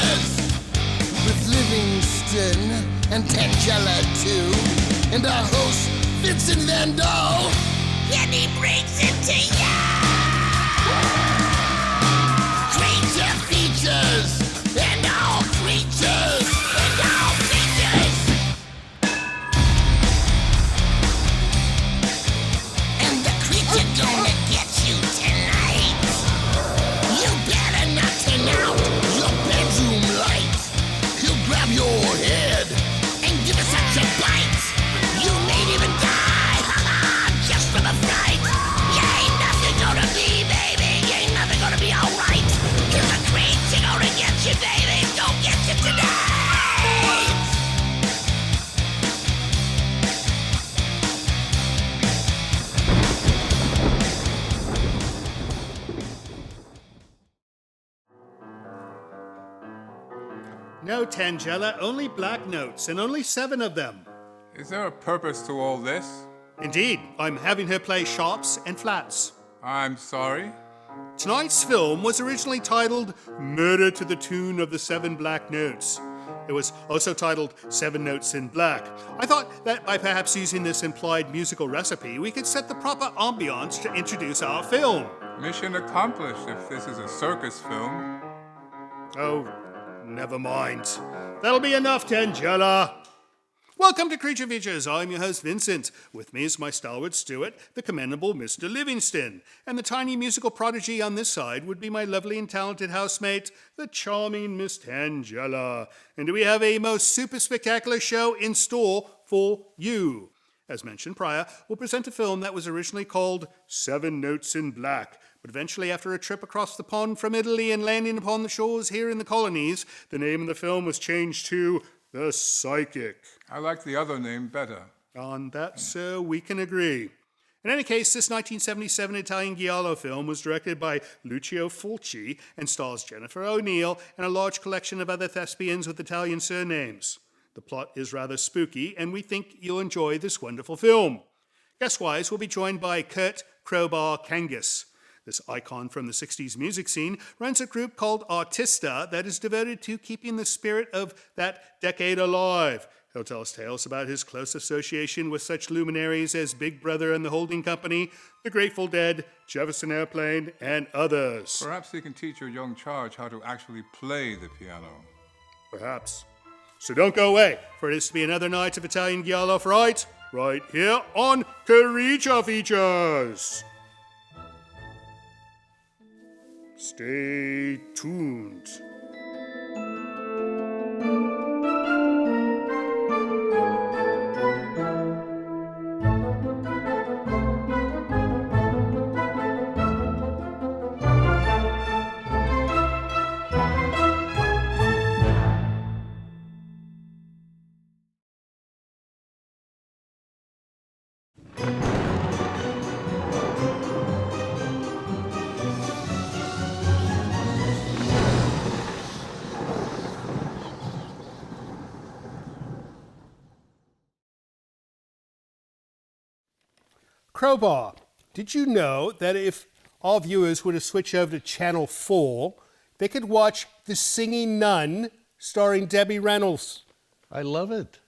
features with Livingston and Tangela too, and our host Vincent Van Dahl, and he brings it to ya. Creature features and all creatures and all features, and the creature gonna get you tonight. You better not turn out your bedroom light. He'll grab your head and give it such a bite. You may even die, just from a fright. You ain't nothing gonna be, baby. You ain't nothing gonna be alright. Cause the creature gonna get you, baby. Don't get you tonight. No, Tangela, only black notes, and only 7 of them. Is there a purpose to all this? Indeed, I'm having her play sharps and flats. I'm sorry. Tonight's film was originally titled Murder to the Tune of the 7 Black Notes. It was also titled 7 Notes in Black. I thought that by perhaps using this implied musical recipe, we could set the proper ambiance to introduce our film. Mission accomplished if this is a circus film. Oh, never mind. That'll be enough, Tangela. Welcome to Creature Features. I'm your host, Vincent. With me is my stalwart steward, the commendable Mr. Livingston. And the tiny musical prodigy on this side would be my lovely and talented housemate, the charming Miss Tangela. And we have a most super spectacular show in store for you. As mentioned prior, we'll present a film that was originally called 7 Notes in Black. But eventually, after a trip across the pond from Italy and landing upon the shores here in the colonies, the name of the film was changed to The Psychic. I like the other name better. On that, sir, we can agree. In any case, this 1977 Italian giallo film was directed by Lucio Fulci and stars Jennifer O'Neill and a large collection of other thespians with Italian surnames. The plot is rather spooky, and we think you'll enjoy this wonderful film. Guest-wise, we'll be joined by Kurt "Crowbar" Kangas. This icon from the 60s music scene runs a group called Artista that is devoted to keeping the spirit of that decade alive. He'll tell us tales about his close association with such luminaries as Big Brother and the Holding Company, The Grateful Dead, Jefferson Airplane, and others. Perhaps he can teach your young charge how to actually play the piano. Perhaps. So don't go away, for it is to be another night of Italian giallo fright, right here on Creature Features. Stay tuned. Crowbar, did you know that if all viewers were to switch over to Channel 4, they could watch The Singing Nun starring Debbie Reynolds? I love it.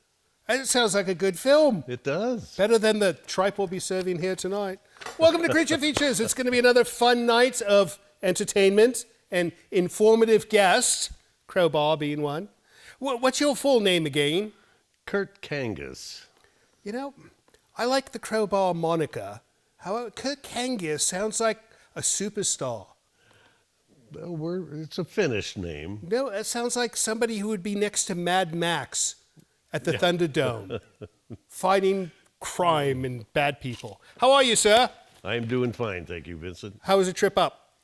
It sounds like a good film. It does. Better than the tripe we'll be serving here tonight. Welcome to Creature Features. It's going to be another fun night of entertainment and informative guests, Crowbar being one. What's your full name again? Kurt Kangas. You know, I like the Crowbar moniker. However, Kurt Kangas sounds like a superstar. Well, it's a Finnish name. No, it sounds like somebody who would be next to Mad Max at the Thunderdome, fighting crime and bad people. How are you, sir? I'm doing fine, thank you, Vincent. How was the trip up?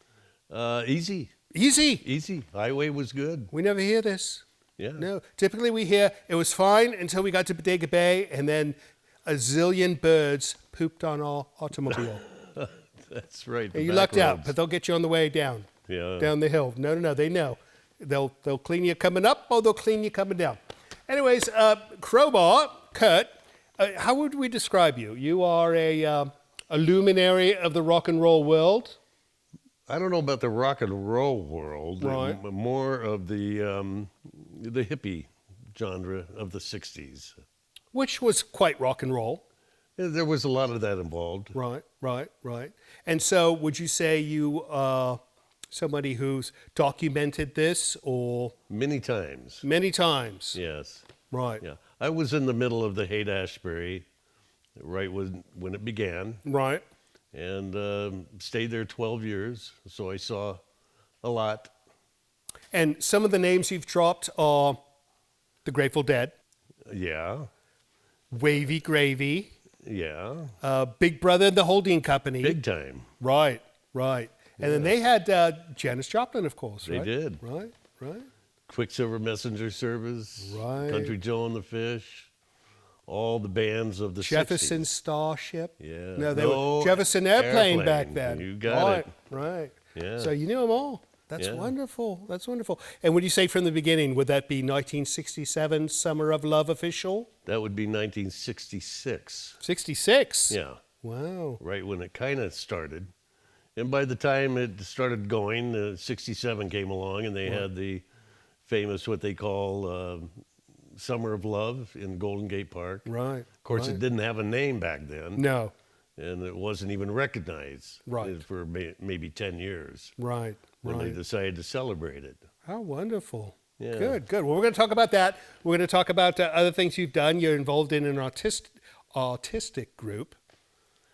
Easy. Easy? Highway was good. We never hear this. Yeah. No, typically we hear it was fine until we got to Bodega Bay, and then a zillion birds pooped on our automobile. That's right. And you lucked out, but they'll get you on the way down. Yeah. Down the hill. No, they know. They'll clean you coming up, or they'll clean you coming down. Anyways, Crowbar, Kurt, how would we describe you? You are a luminary of the rock and roll world. I don't know about the rock and roll world, Right. but more of the hippie genre of the 60s. Which was quite rock and roll. There was a lot of that involved. Right. And so would you say you are somebody who's documented this or? Many times. Many times. Yes. Right. Yeah. I was in the middle of the Haight-Ashbury, right when it began, Right. and stayed there 12 years, so I saw a lot. And some of the names you've dropped are the Grateful Dead, Yeah. Wavy Gravy, Yeah. Big Brother and the Holding Company. Big time. Right. And then they had Janis Joplin, of course, They right? did. Right. Quicksilver Messenger Service, Right. Country Joe and the Fish, all the bands of the Jefferson 60s. Starship. Yeah. No, they were Jefferson Airplane back then. You got it. Right. Yeah. So you knew them all. That's Yeah. wonderful. And would you say from the beginning, would that be 1967, Summer of Love official? That would be 1966. 66? Yeah. Wow. Right when it kind of started. And by the time it started going, 67 came along, and they had the famous, what they call Summer of Love in Golden Gate Park. Right. Of course, it didn't have a name back then. No. And it wasn't even recognized Right. for maybe 10 years. Right. When they decided to celebrate it. How wonderful. Yeah. Good. Well, we're going to talk about that. We're going to talk about other things you've done. You're involved in an autistic group.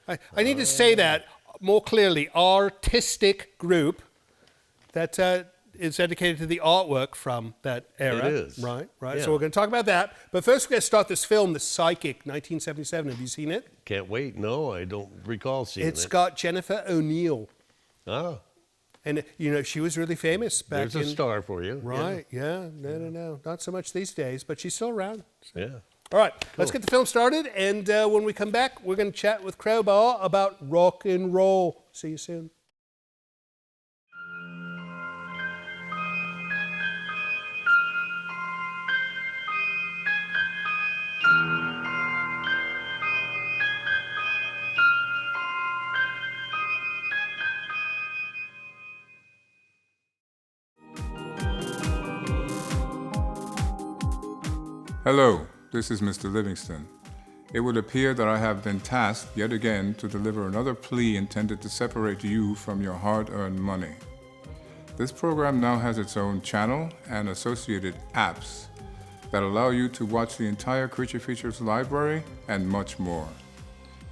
I need to say that more clearly. Artistic group that is dedicated to the artwork from that era. It is. Right. Yeah. So we're going to talk about that. But first we're going to start this film, The Psychic, 1977. Have you seen it? Can't wait. No, I don't recall seeing it. It's got Jennifer O'Neill. Ah, And, she was really famous back there's in... a star for you. Right, yeah. No. Not so much these days, but she's still around. So. Yeah. All right, let's get the film started. And when we come back, we're going to chat with Crowbar about rock and roll. See you soon. Hello, this is Mr. Livingston. It would appear that I have been tasked yet again to deliver another plea intended to separate you from your hard-earned money. This program now has its own channel and associated apps that allow you to watch the entire Creature Features library and much more.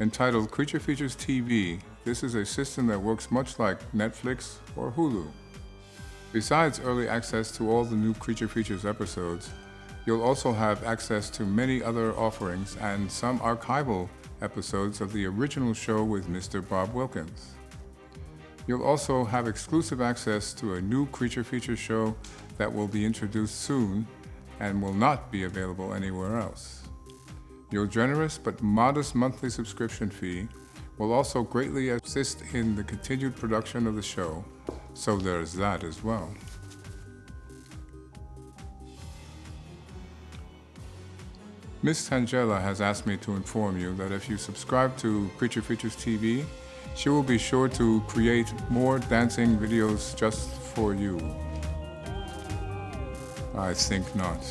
Entitled Creature Features TV, this is a system that works much like Netflix or Hulu. Besides early access to all the new Creature Features episodes, you'll also have access to many other offerings and some archival episodes of the original show with Mr. Bob Wilkins. You'll also have exclusive access to a new Creature Features show that will be introduced soon and will not be available anywhere else. Your generous but modest monthly subscription fee will also greatly assist in the continued production of the show, so there's that as well. Miss Tangela has asked me to inform you that if you subscribe to Creature Features TV, she will be sure to create more dancing videos just for you. I think not.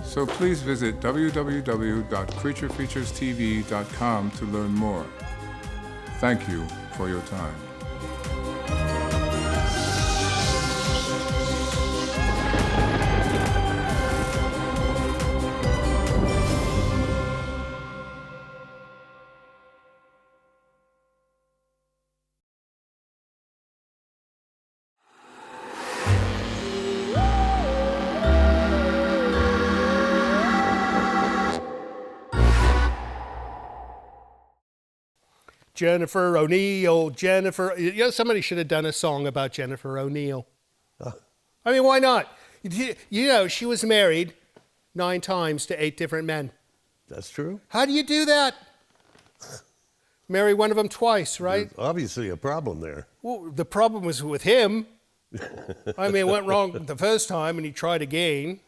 So please visit www.creaturefeaturestv.com to learn more. Thank you for your time. Jennifer O'Neill, somebody should have done a song about Jennifer O'Neill. I mean, why not? She was married 9 times to 8 different men. That's true. How do you do that? Marry one of them twice, right? There's obviously a problem there. Well, the problem was with him. I mean, it went wrong the first time, and he tried again.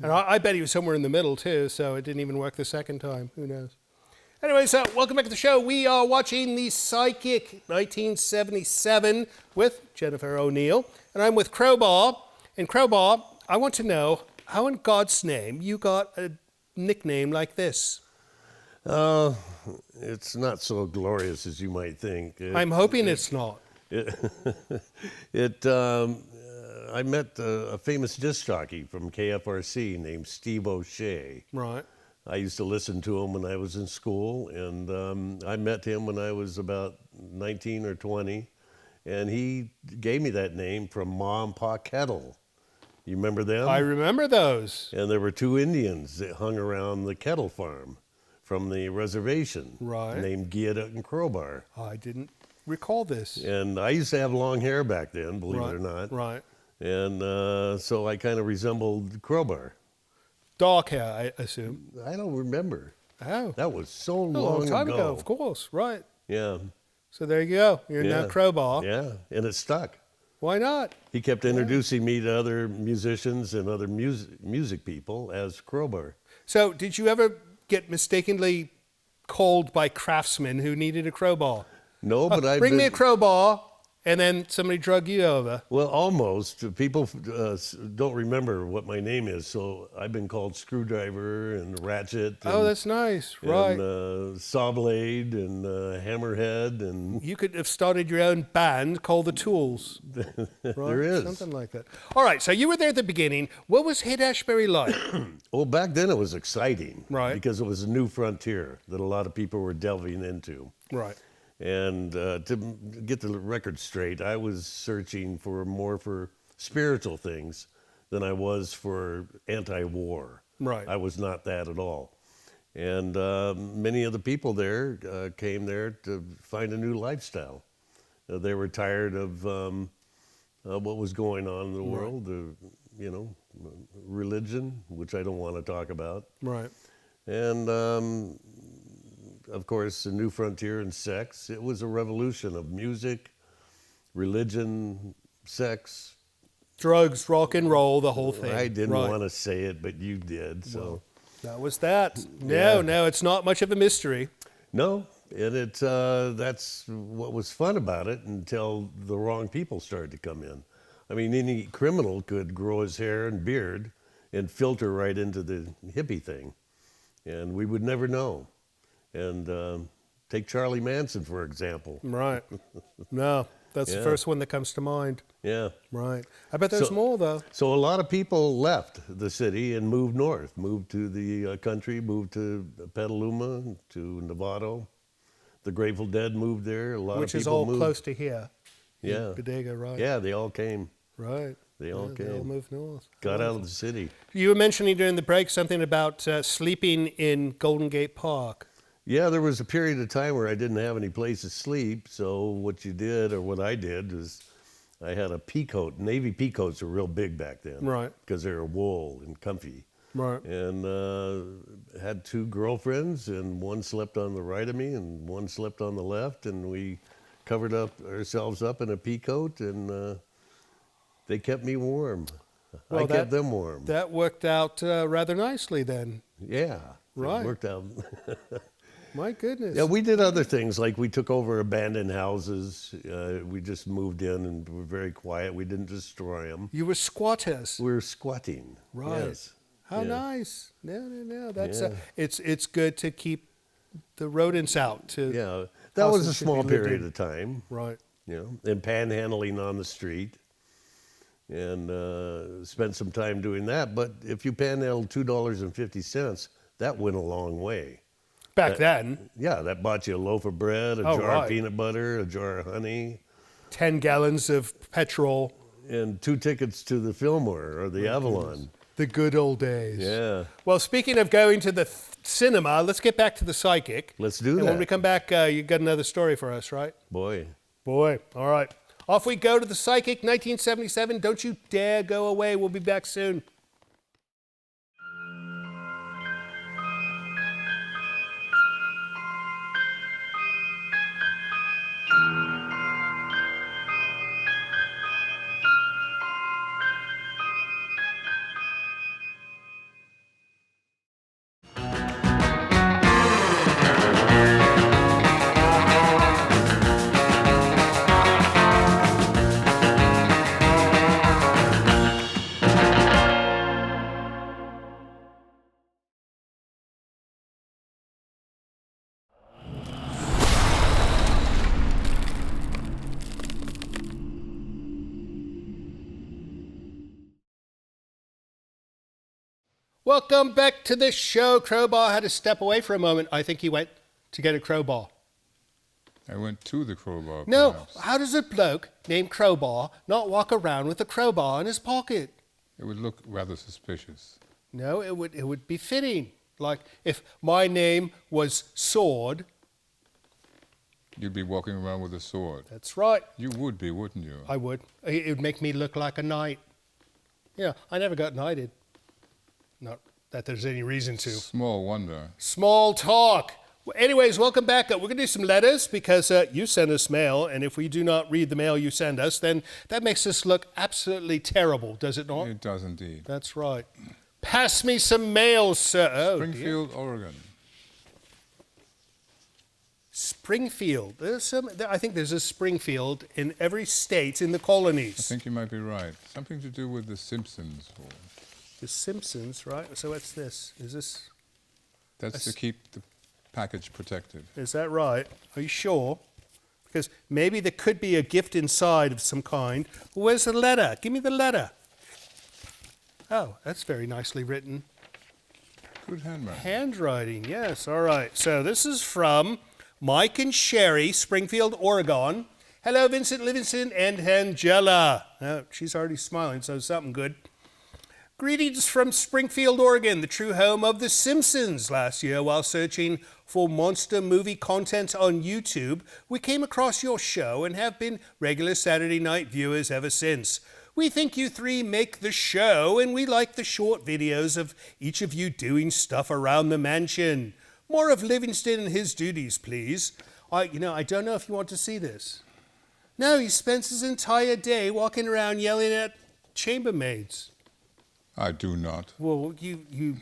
And I bet he was somewhere in the middle, too, so it didn't even work the second time. Who knows? Anyways, welcome back to the show. We are watching The Psychic 1977 with Jennifer O'Neill. And I'm with Crowbar. And Crowbar, I want to know how in God's name you got a nickname like this. It's not so glorious as you might think. I'm hoping it's not. I met a famous disc jockey from KFRC named Steve O'Shea. Right. I used to listen to him when I was in school, and I met him when I was about 19 or 20, and he gave me that name from Ma and Pa Kettle. You remember them? I remember those. And there were two Indians that hung around the Kettle farm from the reservation, Right. named Giada and Crowbar. I didn't recall this. And I used to have long hair back then, believe Right, it or not. Right. And so I kind of resembled Crowbar. Dark hair, I assume. I don't remember. Oh. That was so A long long time ago. ago, of course. Right. Yeah. So there you go. You're now Yeah. Crowbar. Yeah, and it stuck. Why not? He kept introducing me to other musicians and other music people as Crowbar. So did you ever get mistakenly called by craftsmen who needed a crowbar? No, but I Bring me a crowbar, and then somebody drug you over. Well, almost. People don't remember what my name is, so I've been called Screwdriver and Ratchet. Oh, and, that's nice. Right. And Sawblade and Hammerhead and You could have started your own band called The Tools. Right? there is. Something like that. All right, so you were there at the beginning. What was Haight-Ashbury like? Well, back then it was exciting, Right. Because it was a new frontier that a lot of people were delving into. Right. And to get the record straight, I was searching more for spiritual things than I was for anti-war. Right. I was not that at all. And many of the people there came there to find a new lifestyle. They were tired of what was going on in the world, religion, which I don't want to talk about. Right. And of course, a new frontier in sex. It was a revolution of music, religion, sex. Drugs, rock and roll, the whole thing. I didn't Right. want to say it, but you did. So That was that. Yeah. No, it's not much of a mystery. no, and that's what was fun about it until the wrong people started to come in. I mean, any criminal could grow his hair and beard and filter right into the hippie thing, and we would never know. And take Charlie Manson, for example. Right. No, that's the Yeah. first one that comes to mind. Yeah. Right. I bet there's So- more, though. So a lot of people left the city and moved north, moved to the country, moved to Petaluma, to Novato. The Grateful Dead moved there. A lot Which of is people all moved. close to here. in Yeah. Bodega, right? Yeah, they all came. Right. They all They all came. moved north. Got out of the city. You were mentioning during the break something about sleeping in Golden Gate Park. Yeah, there was a period of time where I didn't have any place to sleep. So what you did, or what I did, was I had a pea coat. Navy pea coats were real big back then. Right. Because they were wool and comfy. Right. And had two girlfriends, and one slept on the right of me and one slept on the left, and we covered ourselves up in a pea coat, and they kept me warm. Well, I kept them warm. That worked out rather nicely then. Yeah, Right. It worked out. My goodness. Yeah, we did other things, like we took over abandoned houses. We just moved in and were very quiet. We didn't destroy them. You were squatters. We were squatting. Right. Yes. How Yeah. nice. No. That's Yeah. it's good to keep the rodents out. To Yeah, that houses was a should small be lived period in. of time. Right. And panhandling on the street, and spent some time doing that. But if you panhandled $2.50, that went a long way. Back then, Yeah, that bought you a loaf of bread, a Oh, jar right. of peanut butter, a jar of honey, 10 gallons of petrol. and 2 tickets to the Fillmore or the Avalon. The good old days. Yeah, Well, speaking of going to the cinema, let's get back to the psychic. let's do And when we that. come back, you got another story for us, right? Boy. Boy, all right. Off we go to the psychic, 1977. Don't you dare go away. We'll be back soon. Welcome back to the show. Crowbar had to step away for a moment. I think he went to get a crowbar. I went to the crowbar. No, perhaps. how does a bloke named Crowbar not walk around with a crowbar in his pocket? It would look rather suspicious. No, it would be fitting. Like if my name was Sword. You'd be walking around with a sword. That's right. You would be, wouldn't you? I would. It would make me look like a knight. Yeah, I never got knighted. Not that there's any reason to. Small wonder. Small talk. Anyways, welcome back. We're going to do some letters because you send us mail, and if we do not read the mail you send us, then that makes us look absolutely terrible, does it not? It does indeed. That's right. Pass me some mail, sir. Oh, Springfield, Oregon. Springfield. I think there's a Springfield in every state in the I colonies. think you might be right. Something to do with The Simpsons. Or The Simpsons, right? So what's this? Is this? that's to keep the package protected. Is that right? Are you sure? Because maybe there could be a gift inside of some kind. Where's the letter? Give me the letter. Oh, that's very nicely written. Good handwriting. Handwriting, yes. All right. So this is from Mike and Sherry, Springfield, Oregon. Hello, Vincent Livingston and Angela. Oh, she's already smiling, so something good. Greetings from Springfield, Oregon, the true home of The Simpsons. Last year, while searching for monster movie content on YouTube, we came across your show and have been regular Saturday night viewers ever since. We think you three make the show, and we like the short videos of each of you doing stuff around the mansion. More of Livingston and his duties, please. I don't know if you want to see this. No, he spends his entire day walking around yelling at chambermaids. I do not, Well, you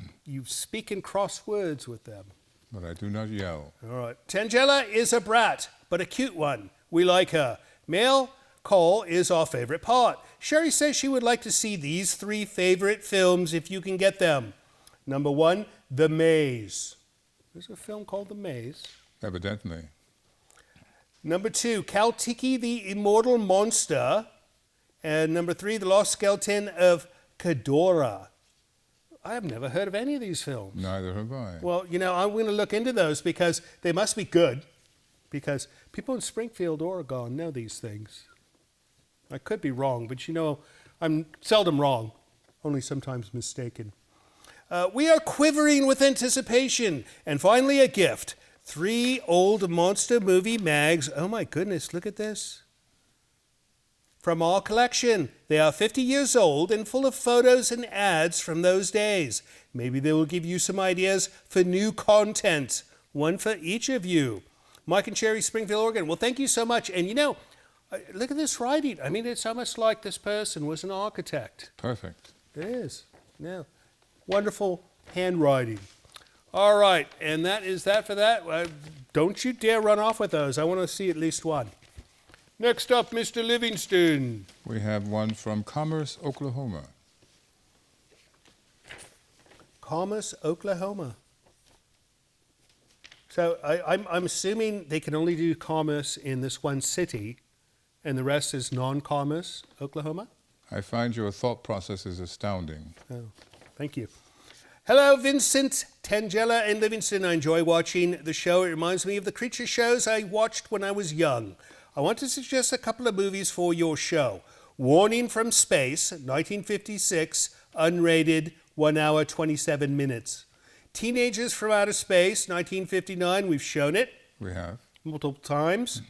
speak in cross words with them. but I do not yell. All right. Tangela is a brat, but a cute one. We like her. Male call is our favorite part. Sherry says she would like to see these 3 favorite films if you can get them. Number 1, The Maze. There's a film called The Maze. Evidently. Number 2, Kaltiki the Immortal Monster. And number 3, The Lost Skeleton of Kedora. I have never heard of any of these films. Neither have I. Well, I'm going to look into those because they must be good. Because people in Springfield, Oregon know these things. I could be wrong, but I'm seldom wrong, only sometimes mistaken. We are quivering with anticipation. And finally, a gift. 3 old monster movie mags. Oh my goodness, look at this. From our collection. They are 50 years old and full of photos and ads from those days. Maybe they will give you some ideas for new content. One for each of you. Mike and Sherry, Springfield, Oregon. Well, thank you so much. And look at this writing. I mean, it's almost like this person was an architect. Perfect. It is. Yeah. Wonderful handwriting. All right. And that is that for that. Don't you dare run off with those. I want to see at least one. Next up, Mr. Livingston. We have one from Commerce, Oklahoma. Commerce, Oklahoma. So I'm assuming they can only do commerce in this one city, and the rest is non-commerce, Oklahoma? I find your thought process is astounding. Oh, thank you. Hello, Vincent, Tangela, and Livingston. I enjoy watching the show. It reminds me of the creature shows I watched when I was young. I want to suggest a couple of movies for your show. Warning from Space, 1956, unrated, 1 hour, 27 minutes. Teenagers from Outer Space, 1959, we've shown it We have. multiple times.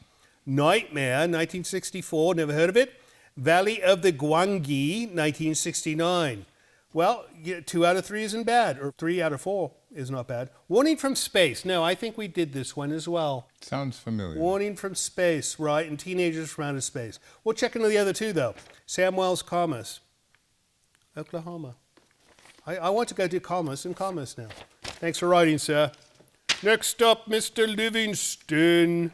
Nightmare, 1964, never heard of it. Valley of the Gwangi, 1969. Well, 2 out of 3 isn't bad, or 3 out of 4 is not bad. Warning from Space. No, I think we did this one as well. Sounds familiar. Warning from Space, right, and Teenagers from Outer Space. We'll check into the other 2, though. Samwell's Commerce, Oklahoma. I want to go do commerce in commerce now. Thanks for writing, sir. Next up, Mr. Livingston.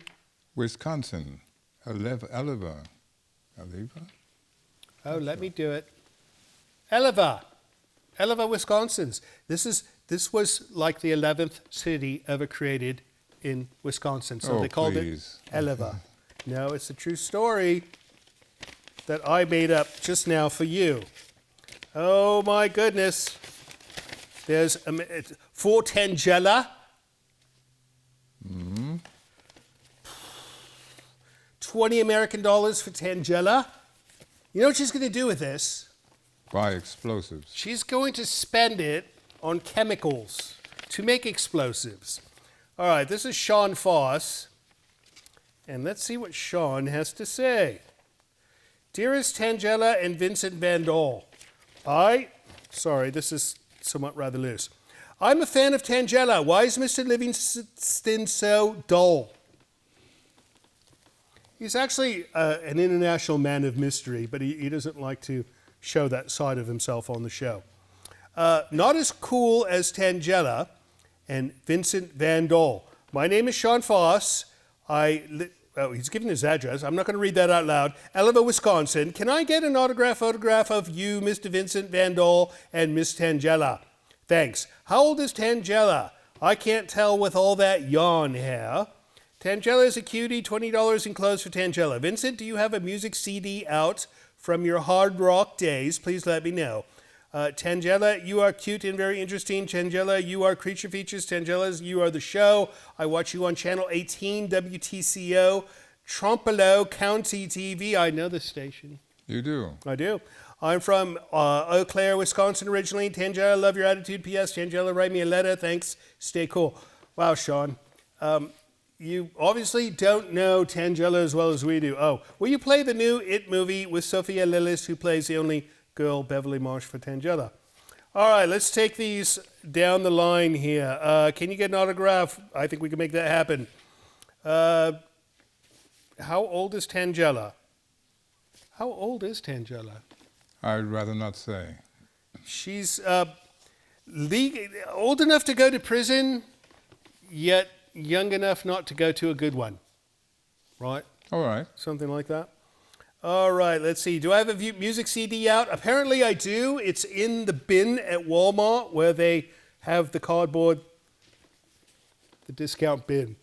Wisconsin. Eleva. Oh, let me do it. Eleva, Wisconsin. This was like the 11th city ever created in Wisconsin, so Oh, they called please. it Eleva. No, it's a true story that I made up just now for you. Oh my goodness. There's for Tangela. $20 American for Tangela. You know what she's going to do with this? Buy explosives. She's going to spend it on chemicals to make explosives. All right, this is Sean Foss. And let's see what Sean has to say. Dearest Tangela and Vincent Van Dahl, sorry, this is somewhat rather loose. I'm a fan of Tangela. Why is Mr. Livingston so dull? He's actually an international man of mystery, but he doesn't like to show that side of himself on the show. Not as cool as Tangela and Vincent Van Dahl. My name is Sean Foss. He's given his address. I'm not going to read that out loud. Elva, Wisconsin. Can I get an autograph photograph of you, Mr. Vincent Van Dahl, and Miss Tangela? Thanks. How old is Tangela? I can't tell with all that yawn hair. Tangela is a cutie. $20 in clothes for Tangela. Vincent, do you have a music CD out from your hard rock days? Please let me know. Tangela, you are cute and very interesting. Tangela, you are Creature Features. Tangela, you are the show. I watch you on Channel 18, WTCO, Trompolo County TV. I know this station. You do? I do. I'm from Eau Claire, Wisconsin originally. Tangela, love your attitude. P.S. Tangela, write me a letter. Thanks. Stay cool. Wow, Sean. You obviously don't know Tangela as well as we do. Oh, will you play the new It movie with Sophia Lillis, who plays the only girl, Beverly Marsh, for Tangela? All right, let's take these down the line here. Can you get an autograph? I think we can make that happen. How old is Tangela? How old is Tangela? I'd rather not say. She's old enough to go to prison, yet young enough not to go to a good one. Right? All right. Something like that. All right, let's see. Do I have a music CD out? Apparently I do. It's in the bin at Walmart where they have the cardboard, the discount bin.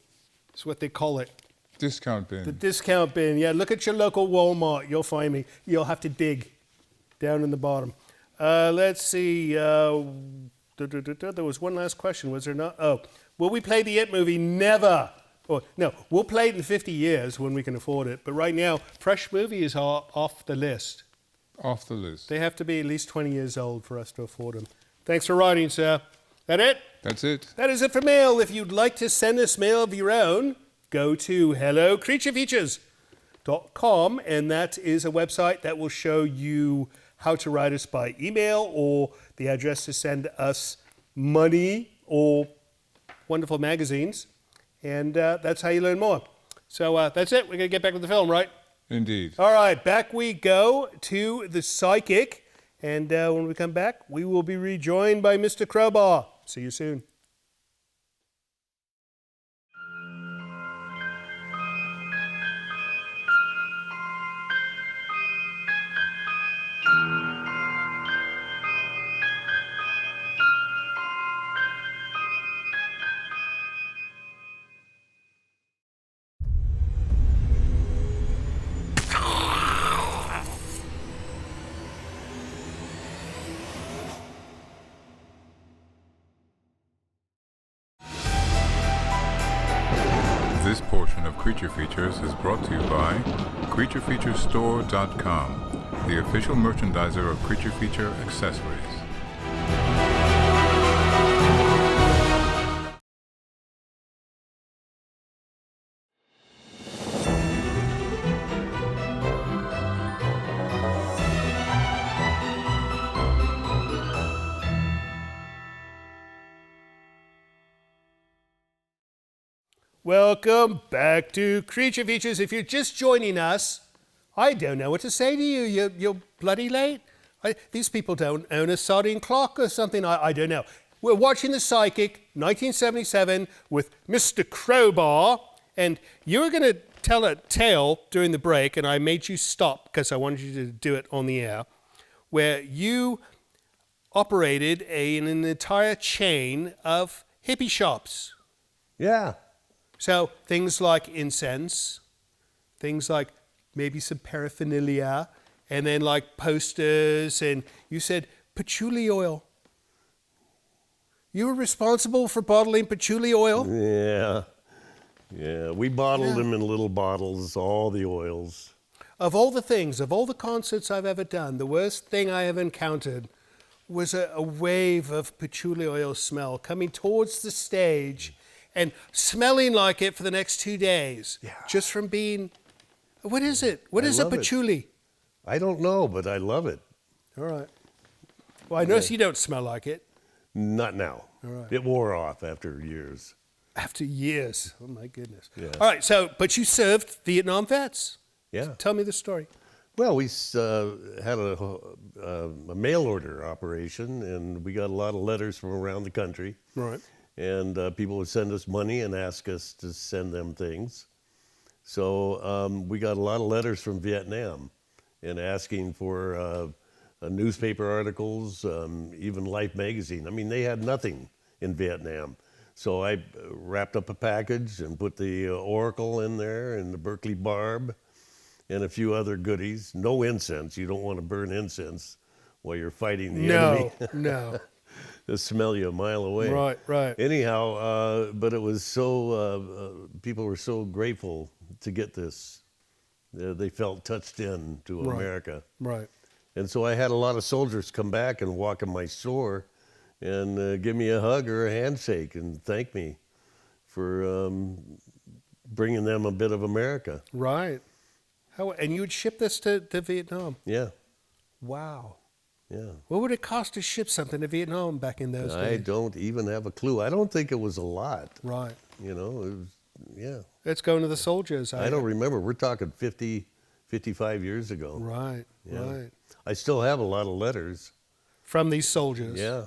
That's what they call it. Discount bin. The discount bin. Yeah, look at your local Walmart. You'll find me. You'll have to dig down in the bottom. Let's see. There was one last question, was there not? Oh, will we play the It movie? Never. Or, no, we'll play it in 50 years when we can afford it. But right now, fresh movies are off the list. Off the list. They have to be at least 20 years old for us to afford them. Thanks for writing, sir. That it? That's it. That is it for mail. If you'd like to send us mail of your own, go to hellocreaturefeatures.com, and that is a website that will show you how to write us by email or the address to send us money or wonderful magazines. And that's how you learn more. So that's it. We're going to get back with the film, right? Indeed. All right, back we go to the psychic. And when we come back, we will be rejoined by Mr. Crowbar. See you soon. This portion of Creature Features is brought to you by CreatureFeatureStore.com, the official merchandiser of Creature Feature accessories. Welcome back to Creature Features. If you're just joining us, I don't know what to say to you. You're bloody late. These people don't own a sardine clock or something. I don't know. We're watching The Psychic, 1977, with Mr. Crowbar. And you were going to tell a tale during the break, and I made you stop because I wanted you to do it on the air, where you operated an entire chain of hippie shops. Yeah. So things like incense, things like maybe some paraphernalia, and then like posters, and you said patchouli oil. You were responsible for bottling patchouli oil? Yeah. Yeah, we bottled them in little bottles, all the oils. Of all the things, of all the concerts I've ever done, the worst thing I ever encountered was a wave of patchouli oil smell coming towards the stage and smelling like it for the next 2 days. Yeah. Just from being... What is it? What I is a love it. patchouli? I don't know, but I love it. All right. Well, I notice you don't smell like it. Not now. All right. It wore off after years. After years. Oh, my goodness. Yeah. All right, but you served Vietnam vets. Yeah. Tell me the story. Well, we had a mail order operation, and we got a lot of letters from around the country. Right. And people would send us money and ask us to send them things. So we got a lot of letters from Vietnam and asking for newspaper articles, even Life magazine. I mean, they had nothing in Vietnam. So I wrapped up a package and put the Oracle in there and the Berkeley Barb and a few other goodies. No incense. You don't want to burn incense while you're fighting the enemy. No. They'll smell you a mile away. Right. Anyhow, but it was so, people were so grateful to get this. They felt touched in to America. Right. And so I had a lot of soldiers come back and walk in my store and give me a hug or a handshake and thank me for bringing them a bit of America. Right. And you would ship this to Vietnam? Yeah. Wow. Yeah. What would it cost to ship something to Vietnam back in those days? I don't even have a clue. I don't think it was a lot. Right. You know, it was, yeah. It's going to the soldiers. I don't remember. We're talking 50, 55 years ago. Right, Yeah. right. I still have a lot of letters. From these soldiers. Yeah.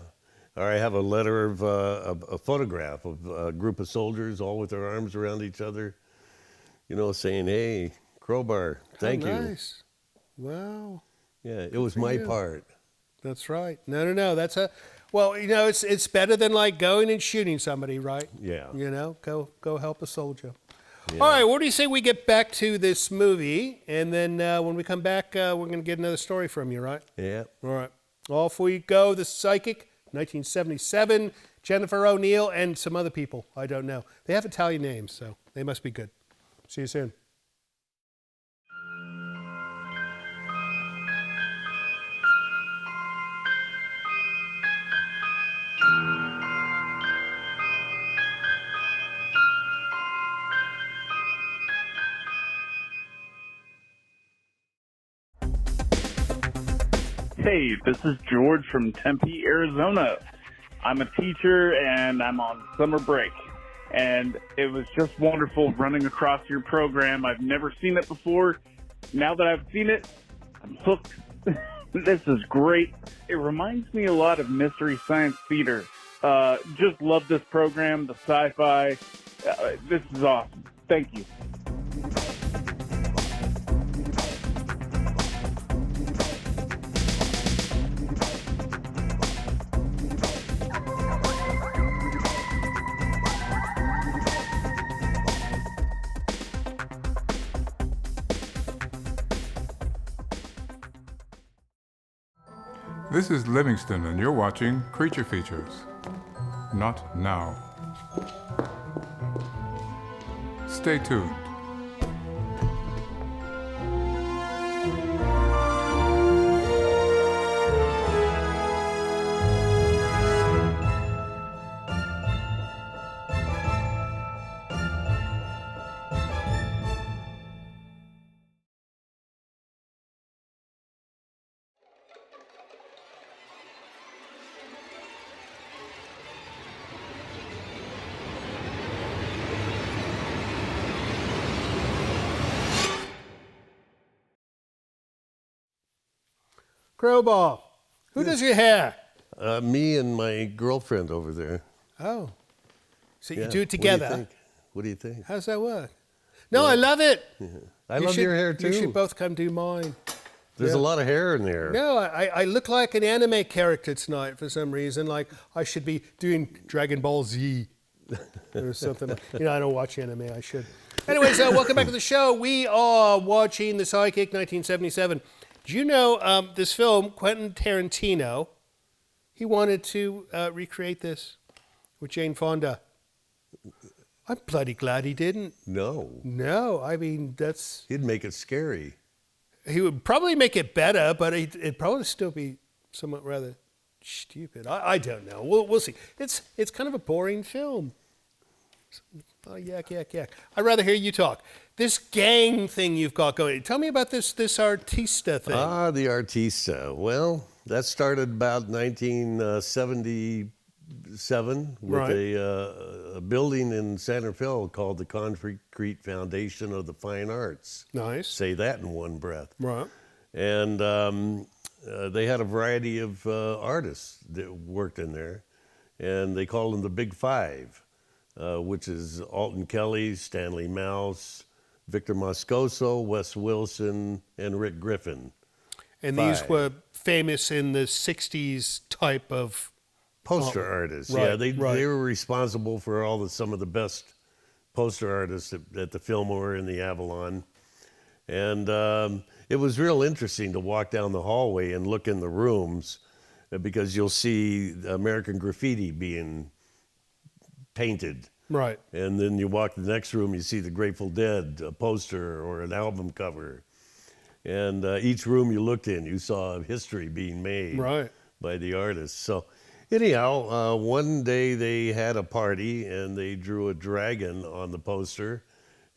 Or I have a letter of a photograph of a group of soldiers all with their arms around each other, you know, saying, hey, Crowbar, thank you. Nice. Wow. Yeah, it was my part. That's right. No. That's well, you know, it's better than like going and shooting somebody, right? Yeah. You know, go help a soldier. Yeah. All right, what do you say we get back to this movie, and then when we come back, we're going to get another story from you, right? Yeah. All right. Off we go. The Psychic, 1977, Jennifer O'Neill, and some other people. I don't know. They have Italian names, so they must be good. See you soon. Hey, this is George from Tempe, Arizona. I'm a teacher and I'm on summer break. And it was just wonderful running across your program. I've never seen it before. Now that I've seen it, I'm hooked. This is great. It reminds me a lot of Mystery Science Theater. Just love this program, the sci-fi. This is awesome. Thank you. This is Livingston, and you're watching Creature Features. Not now. Stay tuned. Crowbar. Who does your hair? Me and my girlfriend over there. Oh. So you Yeah. do it together? What do you think? How's that work? No, I love it. I love your hair too. You should both come do mine. There's a lot of hair in there. No, I look like an anime character tonight for some reason. Like I should be doing Dragon Ball Z or something. You know, I don't watch anime. I should. Anyways, welcome back to the show. We are watching The Psychic, 1977. Do you know this film, Quentin Tarantino, he wanted to recreate this. with Jane Fonda. I'm bloody glad he didn't. No. No, I mean, that's... He'd make it scary. He would probably make it better, but it'd probably still be somewhat rather stupid. I don't know. We'll see. It's kind of a boring film. Oh, yak. I'd rather hear you talk. This gang thing you've got going. Tell me about this artista thing. The artista. Well, that started about 1977 with Right. a building in Santa Fe called the Concrete Foundation of the Fine Arts. Nice. Say that in one breath. Right. And they had a variety of artists that worked in there, and they called them the Big Five, which is Alton Kelly, Stanley Mouse, Victor Moscoso, Wes Wilson, and Rick Griffin. And Five. these were famous in the 60s type of... Poster artists. right, Yeah, they right. were responsible for some of the best poster artists at the Fillmore and the Avalon. And it was real interesting to walk down the hallway and look in the rooms because you'll see American graffiti being painted. Right. And then you walk to the next room, you see the Grateful Dead, a poster or an album cover. And each room you looked in, you saw history being made Right. by the artists. So anyhow, one day they had a party and they drew a dragon on the poster.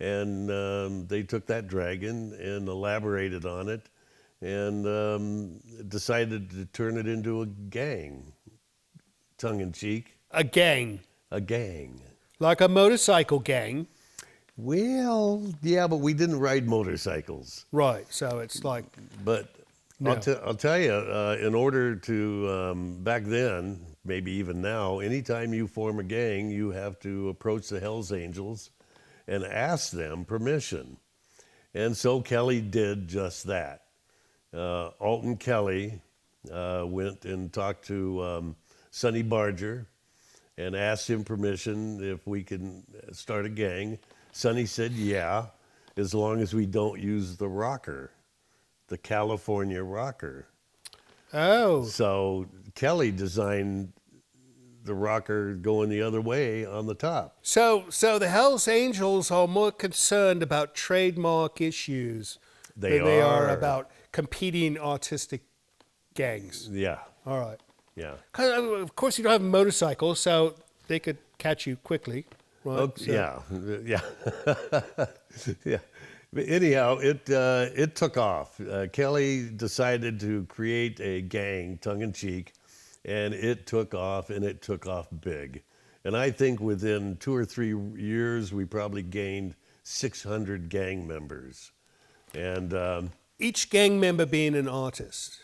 And they took that dragon and elaborated on it and decided to turn it into a gang, tongue-in-cheek. A gang. A gang. Like a motorcycle gang. Well, yeah, but we didn't ride motorcycles. Right. So it's like... But No. I'll tell you, in order to, back then, maybe even now, anytime you form a gang, you have to approach the Hells Angels and ask them permission. And so Kelly did just that. Alton Kelly went and talked to Sonny Barger and asked him permission if we can start a gang. Sonny said, yeah, as long as we don't use the rocker, the California rocker. Oh. So Kelly designed the rocker going the other way on the top. So the Hells Angels are more concerned about trademark issues They than they are are. about competing artistic gangs. Yeah, All right. yeah. 'Cause, of course, you don't have motorcycles, so they could catch you quickly. Right? Okay, So- yeah. Yeah. But anyhow, it took off. Kelly decided to create a gang, tongue-in-cheek, and it took off, and it took off big. And I think within 2 or 3 years, we probably gained 600 gang members. And Each gang member being an artist.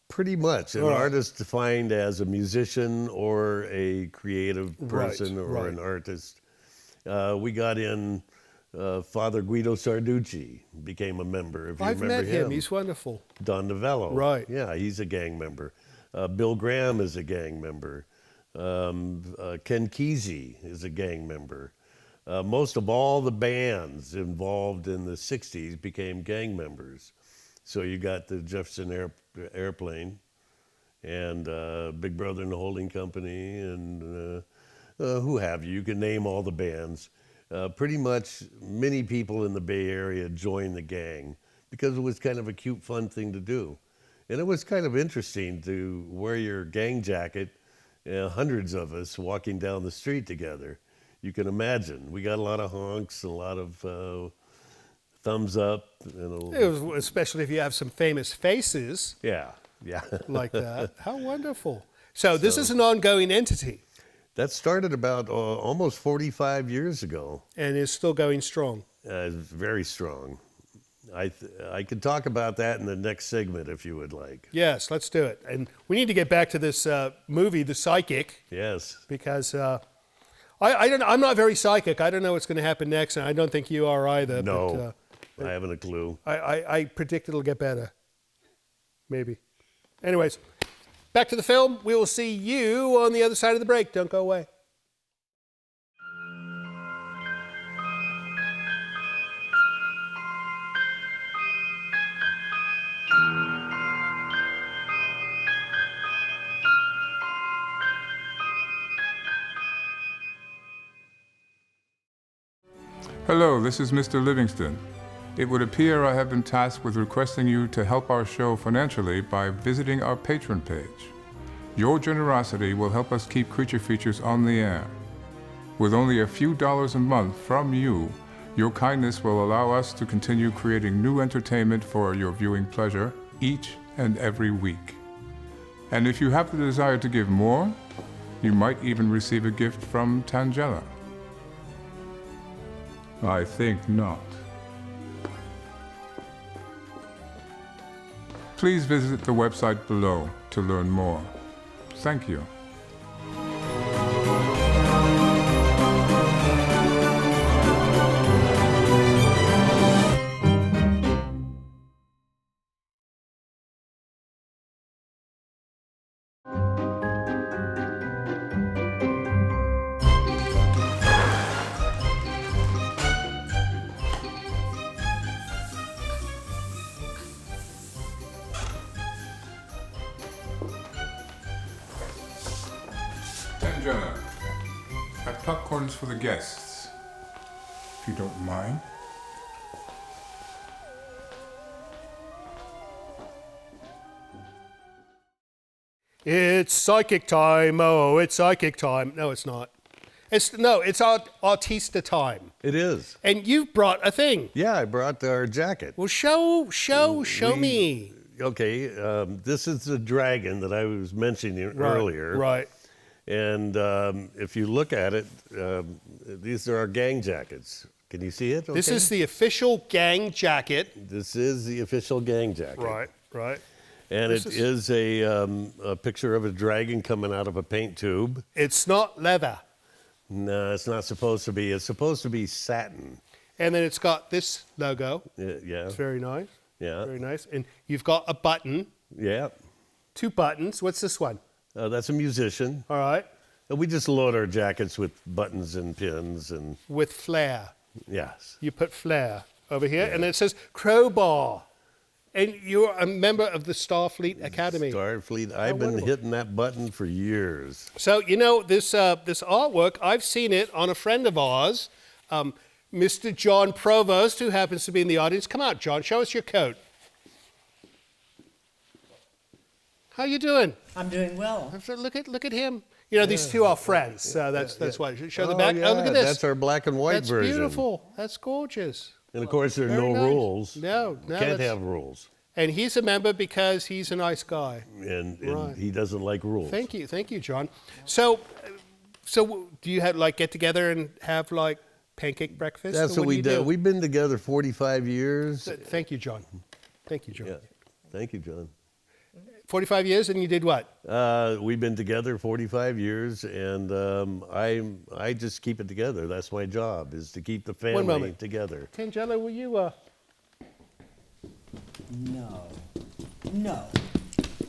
pretty much an Right. artist defined as a musician or a creative person or right. an artist. We got in Father Guido Sarducci became a member. If you I've remember met him. He's wonderful. Don Novello. Right. Yeah, he's a gang member. Bill Graham is a gang member. Ken Kesey is a gang member. Most of all the bands involved in the 60s became gang members. So you got the Jefferson Airplane and Big Brother and the Holding Company and who have you. You can name all the bands. Pretty much many people in the Bay Area joined the gang because it was kind of a cute, fun thing to do. And it was kind of interesting to wear your gang jacket, hundreds of us walking down the street together. You can imagine. We got a lot of honks, a lot of thumbs up. Especially if you have some famous faces Yeah. like that. How wonderful. So this is an ongoing entity That started about almost 45 years ago. and is still going strong. Very strong. I could talk about that in the next segment if you would like. Yes, let's do it. And we need to get back to this movie, The Psychic, Yes. because I'm not very psychic. I don't know what's going to happen next, and I don't think you are either. No, I haven't a clue. But I predict it'll get better. Maybe. Anyways, back to the film. We will see you on the other side of the break. Don't go away. Hello, this is Mr. Livingston. It would appear I have been tasked with requesting you to help our show financially by visiting our Patreon page. Your generosity will help us keep Creature Features on the air. With only a few dollars a month from you, your kindness will allow us to continue creating new entertainment for your viewing pleasure each and every week. And if you have the desire to give more, you might even receive a gift from Tangela. I think not. Please visit the website below to learn more. Thank you. Tangela, I have popcorns for the guests, if you don't mind. It's psychic time. Oh, it's psychic time. No, it's not. It's artista time. It is. And you've brought a thing. Yeah, I brought our jacket. Well, show me. Okay, this is the dragon that I was mentioning earlier. Right. And if you look at it, these are our gang jackets. Can you see it? Okay? This is the official gang jacket. This is the official gang jacket. Right. And it is a picture of a dragon coming out of a paint tube. It's not leather. No, it's not supposed to be. It's supposed to be satin. And then it's got this logo. Yeah. It's very nice. Yeah. Very nice. And you've got a button. Yeah. 2 buttons. What's this one? That's a musician. All right. And we just load our jackets with buttons and pins and... With flair. Yes. You put flair over here, and then it says crowbar. And you're a member of the Starfleet Academy. Starfleet. I've been hitting that button for years. So, you know, this artwork, I've seen it on a friend of ours, Mr. John Provost, who happens to be in the audience. Come out, John. Show us your coat. How you doing? I'm doing well. Look at him. You know, these two are friends, so that's why. Show the back. Yeah, oh, look at this. That's our black and white version. That's beautiful. That's gorgeous. And of course, there are Very no nice. rules. No, Can't have rules. And he's a member because he's a nice guy. And Right. he doesn't like rules. Thank you, John. So do you have get together and have pancake breakfast? That's or what we do. do. We've been together 45 years. Thank you, John. Thank you, John. Yeah. Thank you, John. 45 years, and you did what? We've been together 45 years, and I just keep it together. That's my job, is to keep the family moment. together. Tangela, will you? No.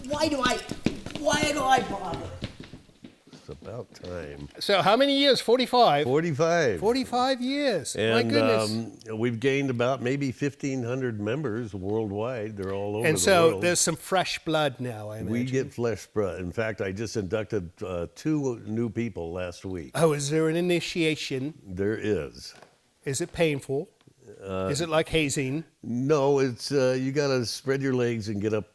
Why do I bother? It's about time. So how many years? 45? 45. 45 years. And My goodness. we've gained about maybe 1,500 members worldwide. They're all over And the so world. there's some fresh blood now, I imagine. We get flesh blood. In fact, I just inducted 2 new people last week. Oh, is there an initiation? There is. Is it painful? Is it like hazing? No, it's you got to spread your legs and get up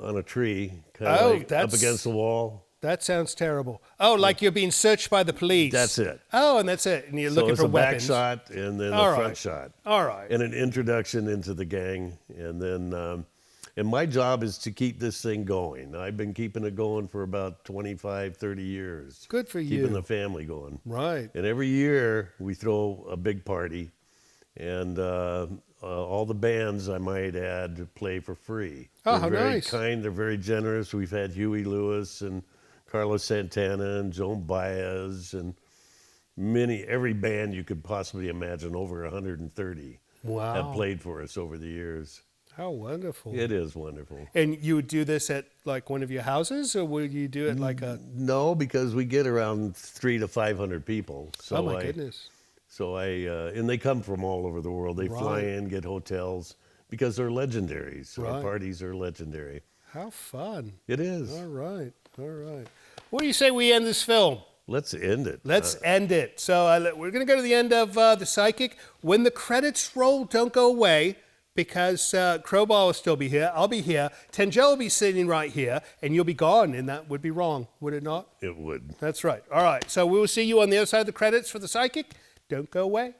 on a tree, kind of up that's- against the wall. That sounds terrible. Oh, like you're being searched by the police. That's it. Oh, and that's it. And you're So looking it's for a back weapons. shot and then All a right. front shot. All right. And an introduction into the gang. And then, and my job is to keep this thing going. I've been keeping it going for about 25, 30 years. Good for you. Keeping the family going. Right. And every year we throw a big party. And all the bands, I might add, play for free. Oh, They're how very nice. kind. They're very generous. We've had Huey Lewis and Carlos Santana and Joan Baez and every band you could possibly imagine, over 130 Wow. have played for us over the years. How wonderful. It is wonderful. And you would do this at one of your houses, or would you do it like a... No, because we get around 300 to 500 people. So Oh, my goodness. So and they come from all over the world. They fly Right. in, get hotels, because they're legendary. So our Right. parties are legendary. How fun. It is. All right. What do you say we end this film? Let's end it. Let's end it. So we're going to go to the end of The Psychic. When the credits roll, don't go away, because Crowbar will still be here. I'll be here. Tangel will be sitting right here, and you'll be gone, and that would be wrong, would it not? It would. That's right. All right. So we will see you on the other side of the credits for The Psychic. Don't go away.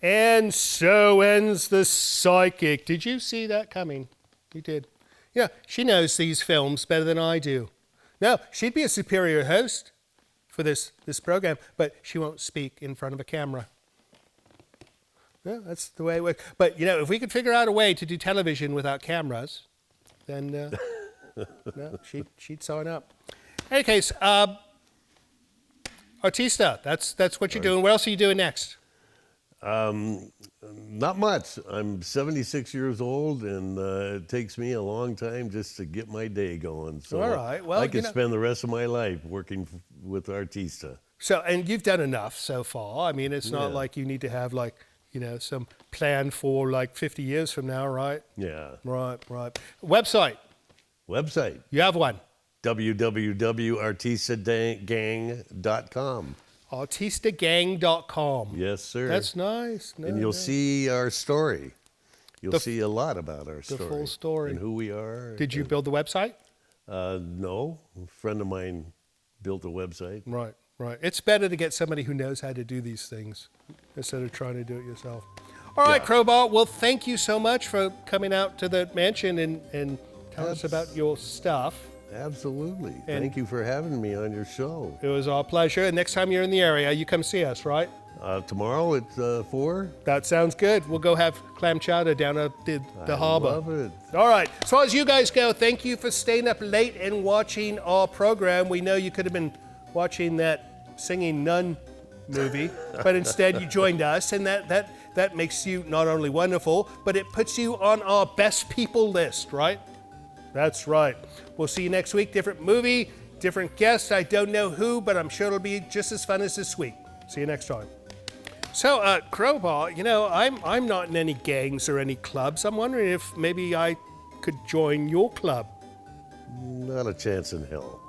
And so ends The Psychic. Did you see that coming? You did. Yeah, she knows these films better than I do. No, she'd be a superior host for this program, but she won't speak in front of a camera. Yeah, that's the way it works. But, you know, if we could figure out a way to do television without cameras, then no, she'd sign up. In any case, Artista, that's what you're doing. What else are you doing next? Not much. I'm 76 years old, and it takes me a long time just to get my day going. So all right. Well, I could spend the rest of my life working with Artista. So, and you've done enough so far. I mean, it's not like you need to have some plan for 50 years from now, right? Yeah. Right. Website. You have one. www.artistagang.com. Artistagang.com. Yes, sir. That's nice. And you'll see our story. You'll see a lot about our story. The full story. And who we are. Did you build the website? No. A friend of mine built a website. Right. It's better to get somebody who knows how to do these things instead of trying to do it yourself. All right, Crowbar. Well, thank you so much for coming out to the mansion and telling us about your stuff. Absolutely. Thank you for having me on your show. It was our pleasure. And next time you're in the area, you come see us, right? Tomorrow at 4. That sounds good. We'll go have clam chowder down at the harbor. I love it. All right. As far as you guys go, thank you for staying up late and watching our program. We know you could have been watching that singing nun movie, but instead you joined us, and that makes you not only wonderful, but it puts you on our best people list, right? That's right. We'll see you next week. Different movie, different guest. I don't know who, but I'm sure it'll be just as fun as this week. See you next time. So, Crowbar, I'm not in any gangs or any clubs. I'm wondering if maybe I could join your club. Not a chance in hell.